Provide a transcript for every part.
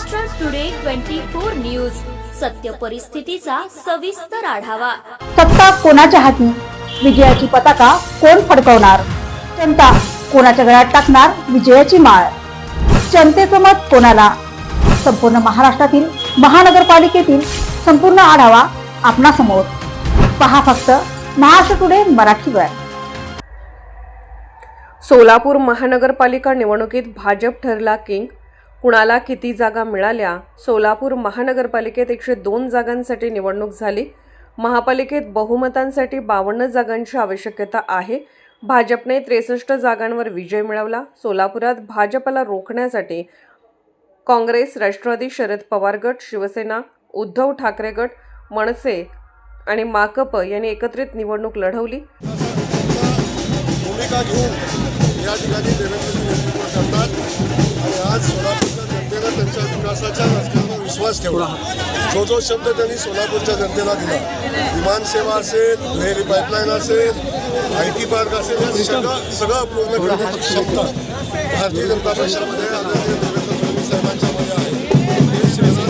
Maharashtra today 24 news, सत्य परिस्थितीचा सविस्तर आढावा। सत्ता कोणाच्या हाती, विजयाची पताका कोण फडकवणार, जनता कोणाच्या गळ्यात टाकणार विजयाची माळ, जनतेचं मत कोणाला, संपूर्ण महाराष्ट्रातील महानगरपालिकेतील संपूर्ण आढावा आपणासमोर पहा फक्त महाराष्ट्र टुडे मराठीवर। सोलापूर महानगरपालिका निवडणुकीत भाजप ठरला किंग, कुणाला किती जागा मिळाल्या? सोलापूर महानगरपालिकेत 102 जागांसाठी निवडणूक झाली। महापालिकेत बहुमतांसाठी 52 जागांची आवश्यकता आहे। भाजपने 63 जागांवर विजय मिळवला। सोलापुरात भाजपला रोखण्यासाठी काँग्रेस, राष्ट्रवादी, शरद पवार गट, शिवसेना, उद्धव ठाकरे गट, मनसे आणि माकप यांनी एकत्रित निवडणूक लढवली। भूमिका घेऊन या ठिकाणी देवेंद्रजी नेतृत्व करतात आणि आज सोलापूरच्या जनतेनं त्यांच्या विकासाच्या रस्त्यावर विश्वास ठेवला। जो शब्द त्यांनी सोलापूरच्या जनतेला दिला, विमानसेवा असेल, दुहेरी पाईपलाईन असेल, IT पार्क असेल, हे सगळं पूर्ण करण्याची क्षमता भारतीय जनता पक्षामध्ये आदरणीय देवेंद्र फडणवीस साहेबांच्या मध्ये आहे। हे शहराचं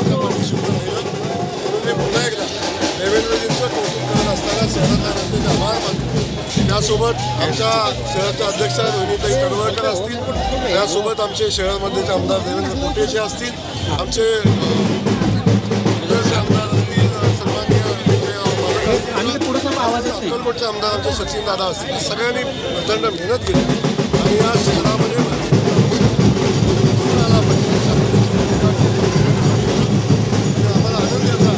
म्हणून मी पुन्हा एकदा देवेंद्रजींचं कौतुक करत असताना शहरातल्या जनतेचे आभार मानतो। त्यासोबत आमच्या शहराच्या अध्यक्षा रोहिणीताई तडवळकर असतील, त्यासोबत आमचे शहरामधले आमदार देवेंद्र कोटेचे असतील, आमचे आमदार असतील, सन्माननीय अक्कलकोटचे आमदार आमचे सचिन दादा असतील, सगळ्यांनी प्रचंड मेहनत केली आणि या शहरामध्ये आम्हाला आनंद याचा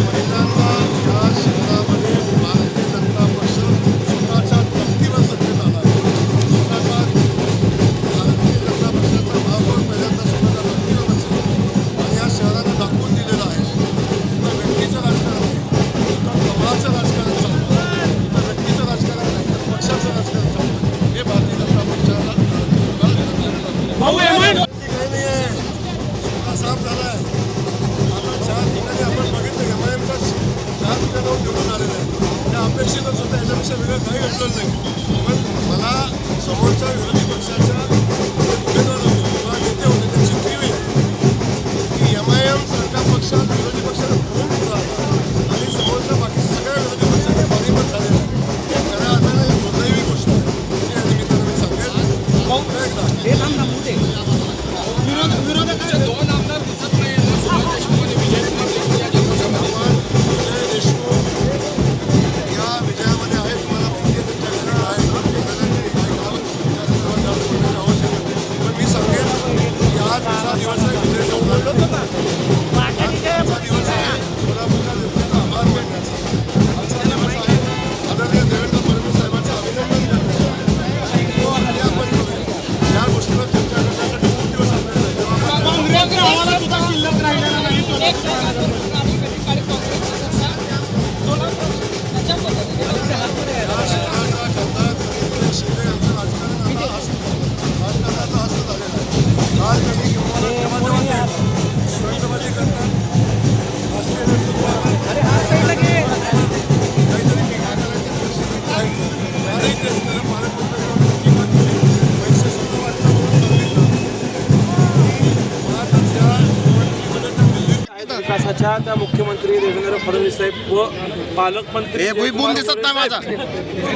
पहिल्यांदा या शहरामध्ये भारतीय जनता पक्ष स्वतःच्या ताकदीवर सत्तेत आला आहे। स्वतःच्या भारतीय जनता पक्षाचा महापौर पहिल्यांदा स्वतःच्या ताकदीवर बसला आणि या शहरानं दाखवून दिलेलं आहे इथं व्यक्तीचं राजकारण नाही, इथं कमळाचं राजकारण चालतं, इथं व्यक्तीचं राजकारण नाही, तर पक्षाचं राजकारण चालतं। हे भारतीय जनता पक्षाला साफ झाला आहे। आता 4 ठिकाणी आपण बघितलं MIMचा 4 ठिकाणावर निवडून आलेलं आहे, त्या अपेक्षितच होतं, याच्यापेक्षा वेगळं काही घडलं नाही। पण मला समोरच्या विरोधी पक्षाच्या उमेदवार होते किंवा नेते होते त्यांची कीव आहे की MIM सारख्या पक्षात विरोधी पक्षाला खूप पुढं आला आणि समोरच्या बाकी सगळ्या विरोधी पक्षांनी पाणीपत झालेलं आहे। हे खऱ्या अर्थानं एक दुर्दैवी गोष्ट आहे। या निमित्तानं मी सांगेन विजय देशमुख या विजयामध्ये आहे, तुम्हाला माहिती आहे पण मी सांगेन की आज दुसरा दिवस आहे विजय चौकाचा दिवस आहे, सोलापूरच्या जनतेचा आभार मानण्याचा आजचा दिवस आहे, आदरणीय देवेंद्र फडणवीस साहेबांचं अभिनंदन करण्याचा। आपण या गोष्टीवर चर्चा करण्यासाठी खूप दिवस आपल्याला विकासाच्या त्या मुख्यमंत्री देवेंद्र फडणवीस साहेब व पालकमंत्री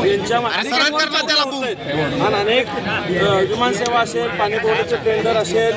यांच्या आणि अनेक विमानसेवा असेल, पाणी पुरवठ्याचे टेंडर असेल,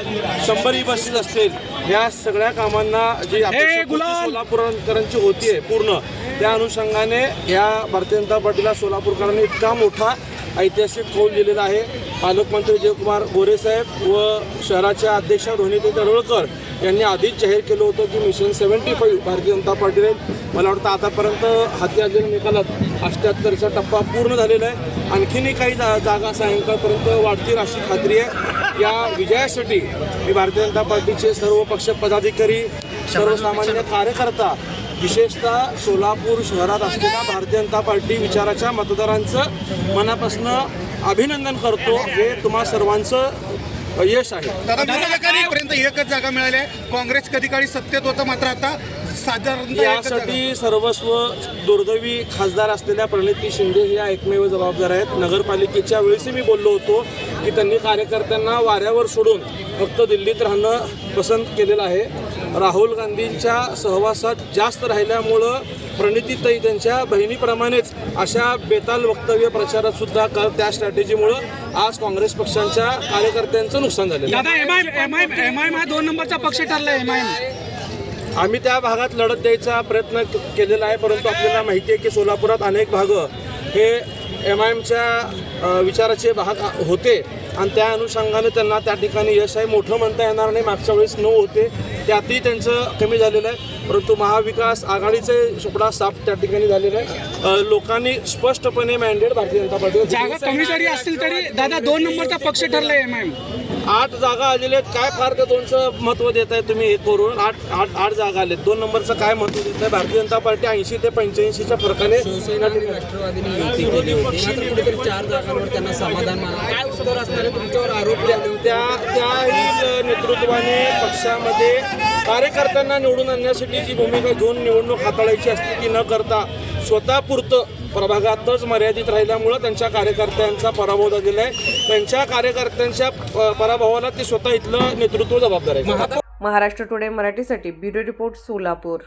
100 बसेस असतील, या सगळ्या कामांना जी अपेक्षा सोलापूरकरांची होती पूर्ण, त्या अनुषंगाने या भारतीय जनता पार्टीला सोलापूरकरांनी इतका मोठा ऐतिहासिक कौल दिलेला आहे। पालकमंत्री जयकुमार गोरे साहेब व शहराच्या अध्यक्षा रोहिणीताई तडवळकर यांनी आधीच जाहीर केलं होतं की मिशन 75 भारतीय जनता पार्टीने, मला वाटतं आतापर्यंत हाती आलेल्या निकालात 78चा टप्पा पूर्ण झालेला आहे। आणखीनही काही जागा सायंकाळपर्यंत वाढतील अशी खात्री आहे। या विजयासाठी मी भारतीय जनता पार्टीचे सर्व पक्ष पदाधिकारी, सर्वसामान्य कार्यकर्ता, विशेषतः सोलापूर शहरात असलेल्या भारतीय जनता पार्टी विचाराच्या मतदारांचं मनापासून अभिनंदन करतो। हे तुम्हा सर्वांचं यश आहे। पर्यंत एकच जागा मिळाली आहे, काँग्रेस कधी काळी सत्तेत होतं, मात्र आता साधारणतः यासाठी सर्वस्व दुर्दैवी खासदार असलेल्या प्रणिती शिंदे या एकमेव जबाबदार आहेत। नगरपालिकेच्या वेळेस मी बोललो होतो की त्यांनी कार्यकर्त्यांना वाऱ्यावर सोडून फक्त दिल्लीत राहणं पसंत केलेलं आहे. राहुल गांधींच्या सहवासात जास्त राहिल्यामुळं प्रणितीताई त्यांच्या बहिणीप्रमाणेच अशा बेताल वक्तव्य प्रचारात सुद्धा त्या स्ट्रॅटेजीमुळं आज काँग्रेस पक्षांच्या कार्यकर्त्यांचं नुकसान झालं. दादा एमआयएम हा 2 नंबरचा पक्ष ठरला. एमआयएम आम्ही त्या भागात लढत द्यायचा प्रयत्न केलेला आहे, परंतु आपल्याला माहिती आहे की सोलापुरात अनेक भागं हे MIMच्या विचाराचे भाग होते आणि त्या अनुषंगाने त्यांना त्या ठिकाणी यश आहे. मोठं म्हणता येणार नाही, मागच्या वेळेस 9 होते त्यातही त्यांचं कमी झालेलं आहे, परंतु महाविकास आघाडीचे सुपडा साफ त्या ठिकाणी झालेलं आहे. लोकांनी स्पष्टपणे मॅन्डेट भारतीय जनता पार्टी जागा कमी जरी असतील तरी दादा 2 नंबरचा पक्ष ठरला. एमआयएम 8 जागा आलेल्या आहेत. काय फार त्या 2चं महत्त्व देत आहे तुम्ही? हे करून 8 जागा आलेत. 2 नंबरचं काय महत्त्व देत आहे? भारतीय जनता पार्टी 80 ते 85च्या फरकाने राष्ट्रवादीने युती केली होती, मात्र कुठेतरी 4 जागांवर त्यांना समाधान माना. काय उत्तर असणारे तुमच्यावर आरोप त्याही नेतृत्वाने पक्षामध्ये कार्यकर्त्यांना निवडून आणण्यासाठी जी भूमिका घेऊन निवडणूक हाताळायची असते ती न करता स्वतःपुरतं प्रभागातच मर्यादित राहिल्यामुळं त्यांच्या कार्यकर्त्यांचा पराभव झालेला आहे. त्यांच्या कार्यकर्त्यांच्या पराभवाला ते स्वतः इथलं नेतृत्व जबाबदार आहे. महाराष्ट्र टुडे मराठीसाठी ब्युरो रिपोर्ट सोलापूर.